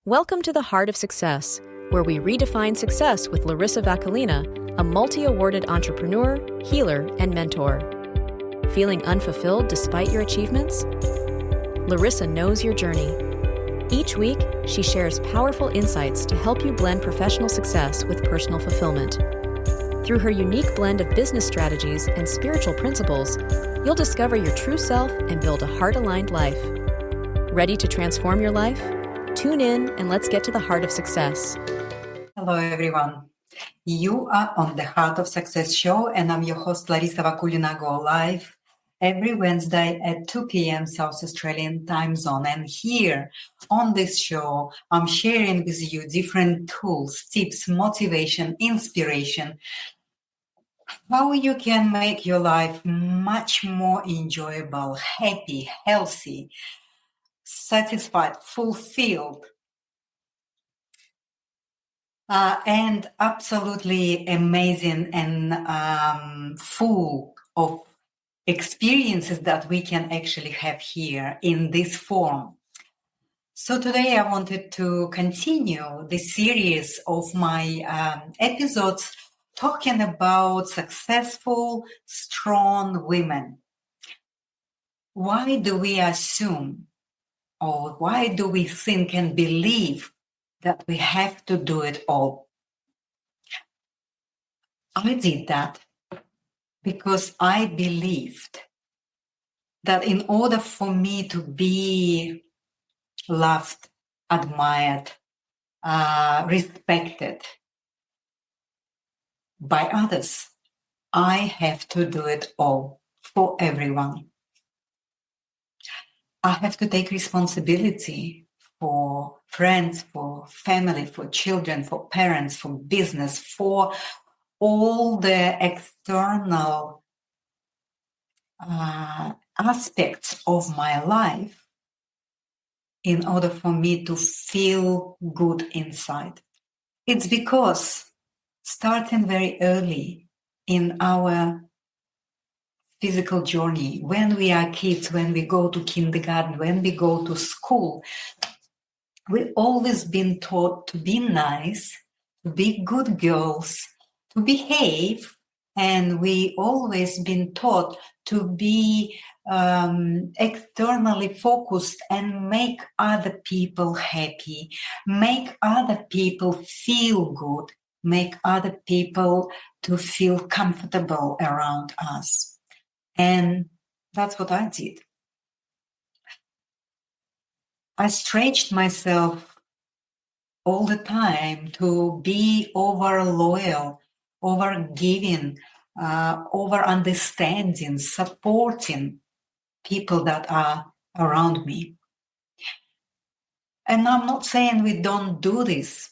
Welcome to the Heart of Success, where we redefine success with Larisa Vakulina, a multi-awarded entrepreneur, healer, and mentor. Feeling unfulfilled despite your achievements? Larisa knows your journey. Each week, she shares powerful insights to help you blend professional success with personal fulfillment. Through her unique blend of business strategies and spiritual principles, you'll discover your true self and build a heart-aligned life. Ready to transform your life? Tune in and let's get to the heart of success. Hello, everyone. You are on the Heart of Success show, and I'm your host, Larisa Vakulina, go live every Wednesday at 2 p.m. South Australian time zone. And here on this show, I'm sharing with you different tools, tips, motivation, inspiration, how you can make your life much more enjoyable, happy, healthy, satisfied, fulfilled, and absolutely amazing and full of experiences that we can actually have here in this form. So today I wanted to continue the series of my episodes talking about successful, strong women. Why do we assume, or why do we think and believe that we have to do it all? I did that because I believed that in order for me to be loved, admired, respected by others, I have to do it all for everyone. I have to take responsibility for friends, for family, for children, for parents, for business, for all the external aspects of my life in order for me to feel good inside. It's because starting very early in our physical journey, when we are kids, when we go to kindergarten, when we go to school, we've always been taught to be nice, to be good girls, to behave, and we always been taught to be externally focused and make other people happy, make other people feel good, make other people to feel comfortable around us. And that's what I did. I stretched myself all the time to be over loyal, over giving, over understanding, supporting people that are around me. And I'm not saying we don't do this,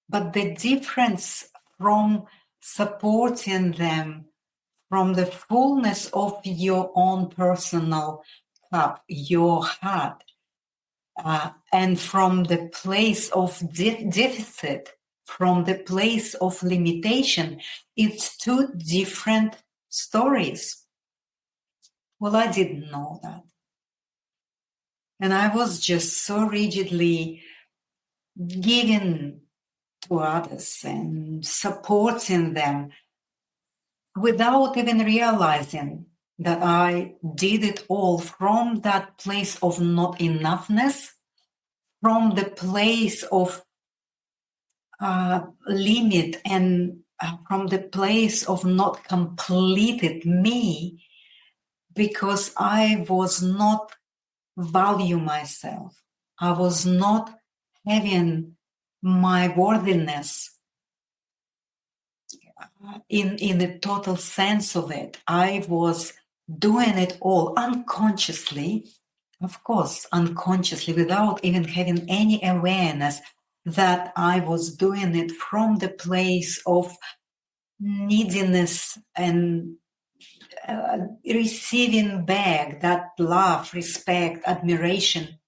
but the difference from supporting them from the fullness of your own personal cup, your heart, and from the place of deficit, from the place of limitation, it's two different stories. Well, I didn't know that. And I was just so rigidly giving to others and supporting them without even realizing that I did it all from that place of not enoughness, from the place of limit, and from the place of not completed me, because I was not value myself. I was not having my worthiness in the total sense of it. I was doing it all unconsciously, of course, unconsciously, without even having any awareness that I was doing it from the place of neediness and receiving back that love, respect, admiration,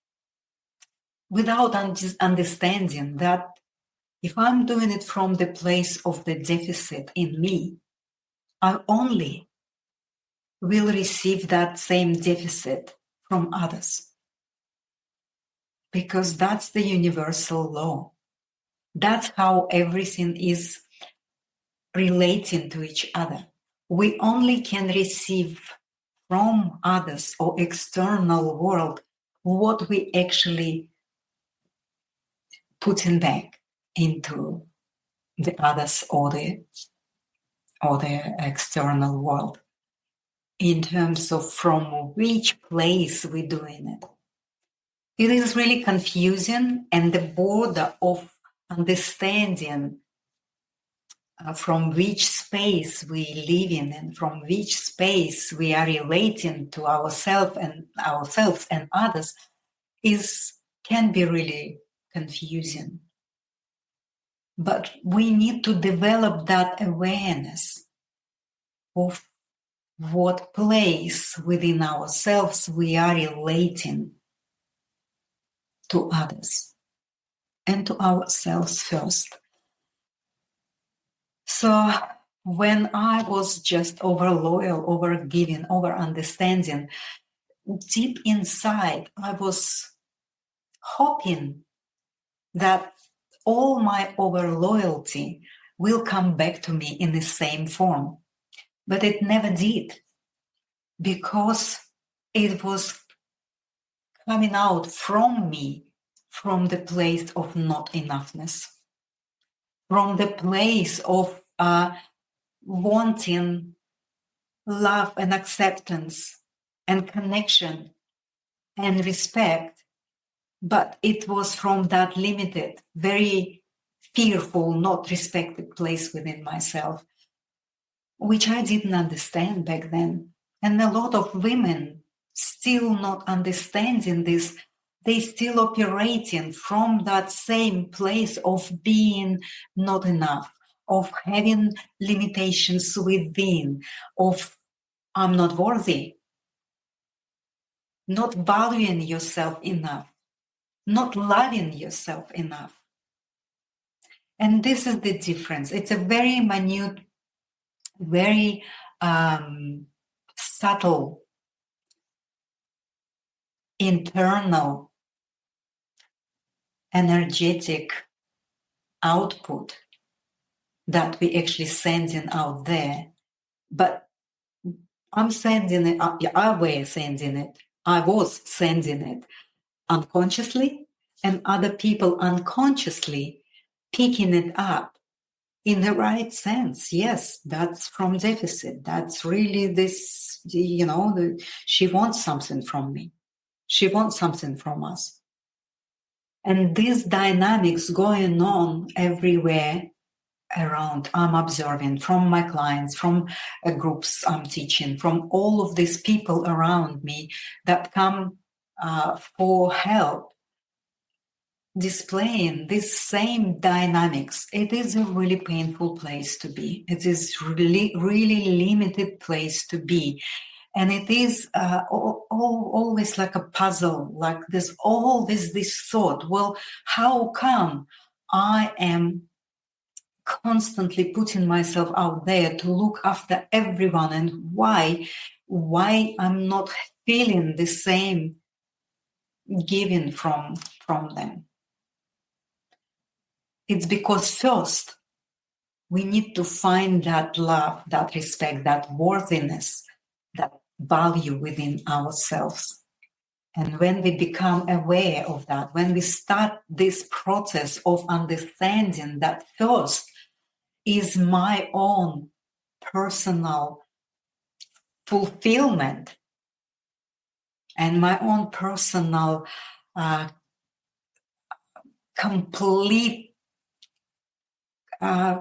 without understanding that if I'm doing it from the place of the deficit in me, I only will receive that same deficit from others. because that's the universal law. That's how everything is relating to each other. We only can receive from others or external world what we actually putting back into the others or the external world, in terms of from which place we're doing it. It is really confusing, and the border of understanding from which space we live in and from which space we are relating to ourselves and others can be really confusing. But we need to develop that awareness of what place within ourselves we are relating to others and to ourselves first. So when I was just over loyal, over giving, over understanding, deep inside, I was hoping that all my over loyalty will come back to me in the same form. But it never did, because it was coming out from me, from the place of not enoughness, from the place of wanting love and acceptance and connection and respect. But it was from that limited, very fearful, not respected place within myself, which I didn't understand back then. And a lot of women still not understanding this, they still operating from that same place of being not enough, of having limitations within, of I'm not worthy, not valuing yourself enough, not loving yourself enough. And this is the difference. It's a very minute, very subtle, internal, energetic output that we actually sending out there. But I'm sending it, I was sending it unconsciously, and other people unconsciously picking it up in the right sense. Yes, that's from deficit. That's really this, she wants something from me. She wants something from us. And these dynamics going on everywhere around, I'm observing from my clients, from groups I'm teaching, from all of these people around me that come for help, displaying this same dynamics. It is a really painful place to be. It is really, really limited place to be. And it is always like a puzzle, like this thought, well, how come I am constantly putting myself out there to look after everyone, and why I'm not feeling the same giving from them? It's because first we need to find that love, that respect, that worthiness, that value within ourselves. And when we become aware of that, when we start this process of understanding that first is my own personal fulfillment and my own personal complete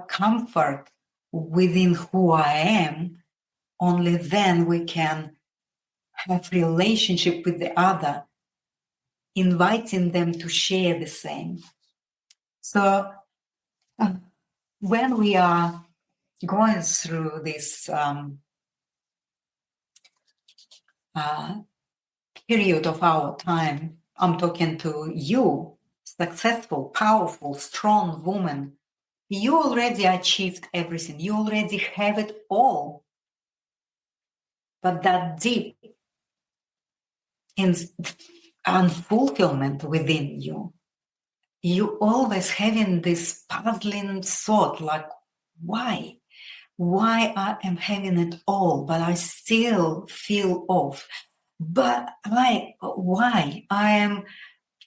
comfort within who I am, only then we can have relationship with the other, inviting them to share the same. So when we are going through this period of our time, I'm talking to you, successful, powerful, strong woman. You already achieved everything. You already have it all. But that deep unfulfillment within you. You always having this puzzling thought, like, why? Why I am having it all, but I still feel off. But why? I am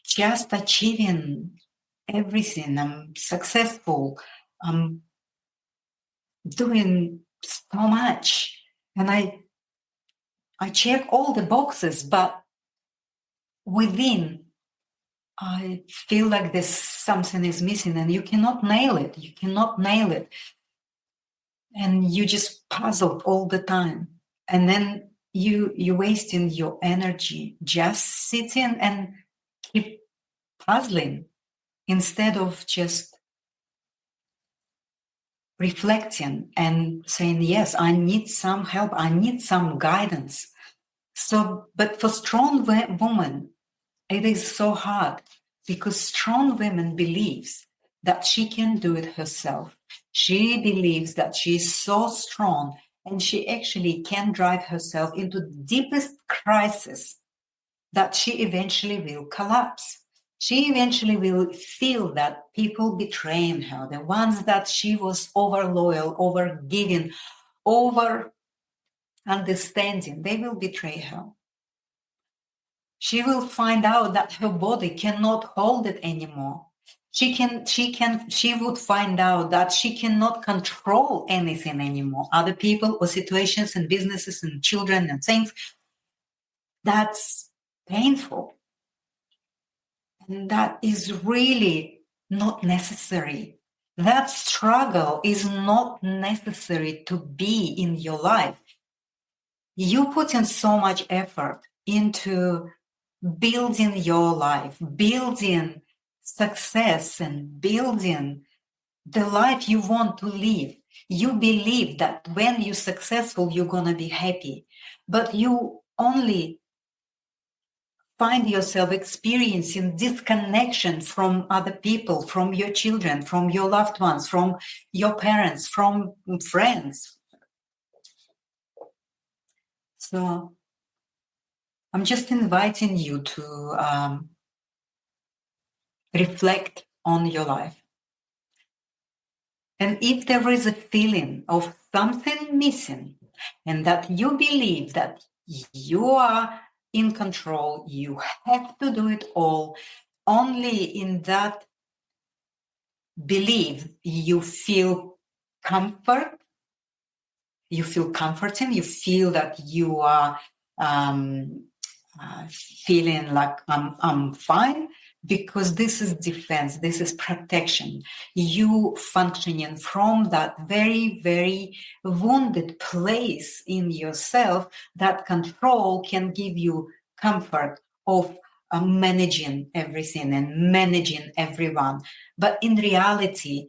just achieving everything. I'm successful. I'm doing so much. And I check all the boxes, but within I feel like there's something is missing and you cannot nail it. You cannot nail it. And you just puzzled all the time. And then you're wasting your energy just sitting and keep puzzling instead of just reflecting and saying, yes, I need some help. I need some guidance. So, but for strong women, it is so hard because strong women believes that she can do it herself. She believes that she is so strong and she actually can drive herself into the deepest crisis that she eventually will collapse. She eventually will feel that people betraying her, the ones that she was over loyal, over giving, over understanding, they will betray her. She will find out that her body cannot hold it anymore. She would find out that she cannot control anything anymore. Other people or situations and businesses and children and things. That's painful. And that is really not necessary. That struggle is not necessary to be in your life. You put in so much effort into building your life, building success and building the life you want to live. You believe that when you're successful, you're going to be happy, but you only find yourself experiencing disconnection from other people, from your children, from your loved ones, from your parents, from friends. So I'm just inviting you to reflect on your life. And if there is a feeling of something missing and that you believe that you are in control, you have to do it all, only in that belief you feel comfort, you feel comforting, you feel that you are feeling like I'm fine, because this is defense, this is protection. You functioning from that very, very wounded place in yourself, that control can give you comfort of managing everything and managing everyone. But in reality,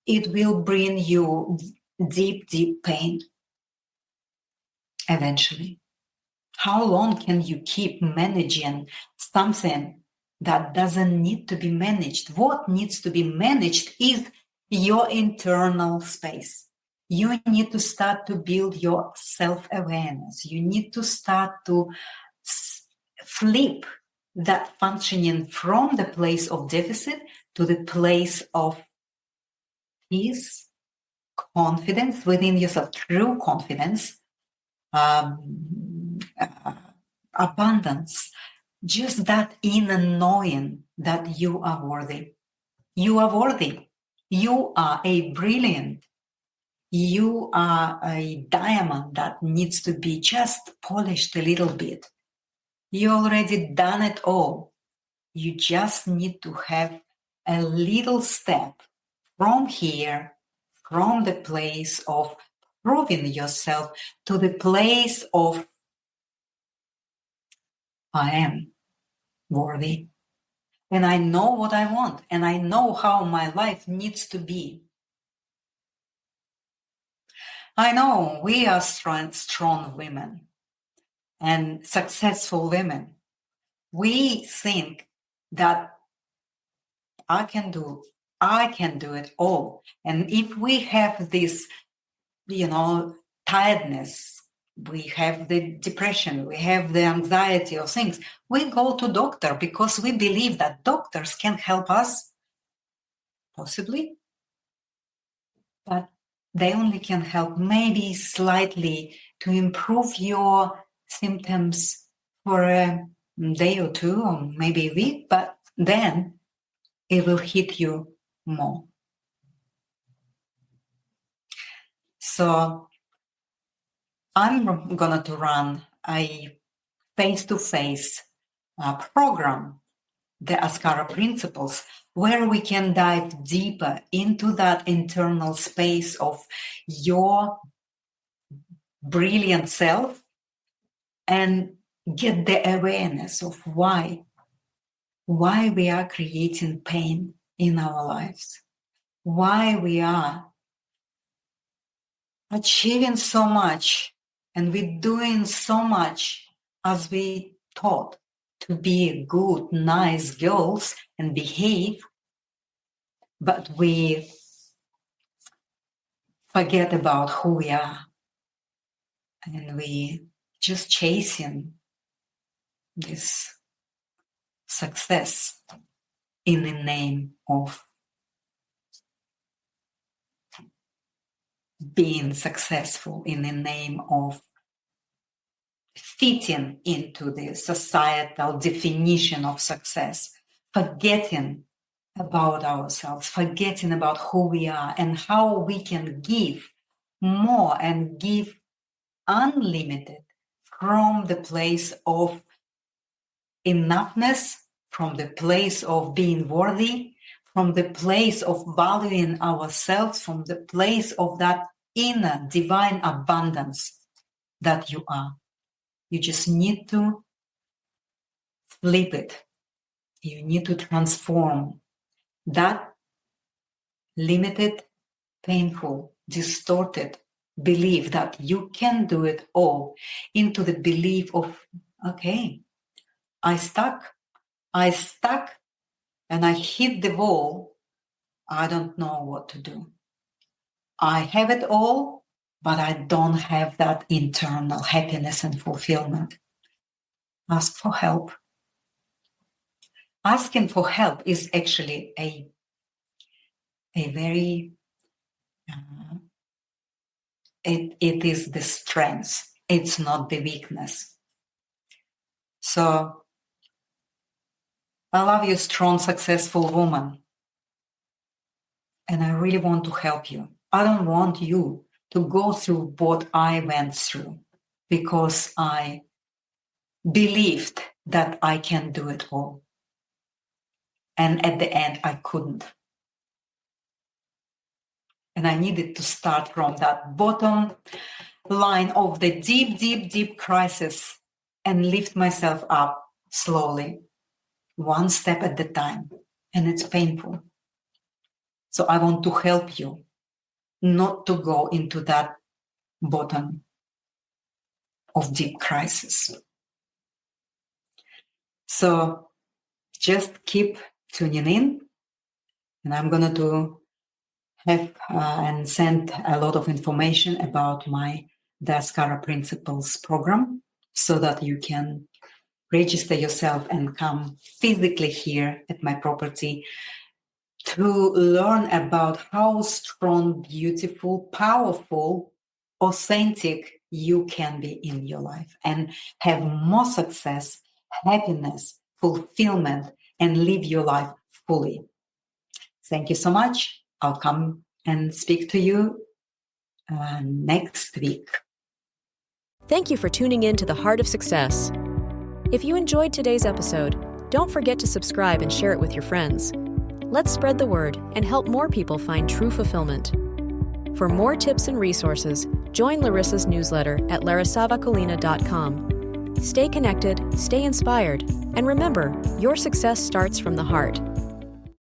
it will bring you deep, deep pain eventually. How long can you keep managing something that doesn't need to be managed? What needs to be managed is your internal space. You need to start to build your self-awareness. You need to start to flip that functioning from the place of deficit to the place of peace, confidence within yourself, true confidence, abundance, just that inner knowing that you are worthy. You are worthy. You are a brilliant. You are a diamond that needs to be just polished a little bit. You already done it all. You just need to have a little step from here, from the place of proving yourself to the place of I am worthy. And I know what I want, and I know how my life needs to be. I know we are strong women and successful women. We think that I can do it all. And if we have this, tiredness, we have the depression, we have the anxiety of things. We go to doctor because we believe that doctors can help us, possibly, but they only can help maybe slightly to improve your symptoms for a day or two, or maybe a week, but then it will hit you more. So I'm going to run a face-to-face program, the Askara Principles, where we can dive deeper into that internal space of your brilliant self and get the awareness of why we are creating pain in our lives, why we are achieving so much and we're doing so much as we taught to be good, nice girls and behave, but we forget about who we are and we just chasing this success in the name of being successful, in the name of fitting into the societal definition of success, forgetting about ourselves, forgetting about who we are and how we can give more and give unlimited from the place of enoughness, from the place of being worthy, from the place of valuing ourselves, from the place of that inner divine abundance that you are. You just need to flip it. You need to transform that limited, painful, distorted belief that you can do it all into the belief of, okay, I stuck and I hit the wall. I don't know what to do. I have it all, but I don't have that internal happiness and fulfillment. Ask for help. Asking for help is actually a very, it is the strength. It's not the weakness. So I love you, strong, successful woman. And I really want to help you. I don't want you to go through what I went through because I believed that I can do it all. And at the end, I couldn't. And I needed to start from that bottom line of the deep, deep, deep crisis and lift myself up slowly, one step at a time. And it's painful. So I want to help you not to go into that bottom of deep crisis. So just keep tuning in, and I'm going to have and send a lot of information about my Daskara Principles program so that you can register yourself and come physically here at my property to learn about how strong, beautiful, powerful, authentic you can be in your life and have more success, happiness, fulfillment, and live your life fully. Thank you so much. I'll come and speak to you next week. Thank you for tuning in to The Heart of Success. If you enjoyed today's episode, don't forget to subscribe and share it with your friends. Let's spread the word and help more people find true fulfillment. For more tips and resources, join Larisa's newsletter at larisavakulina.com. Stay connected, stay inspired, and remember, your success starts from the heart.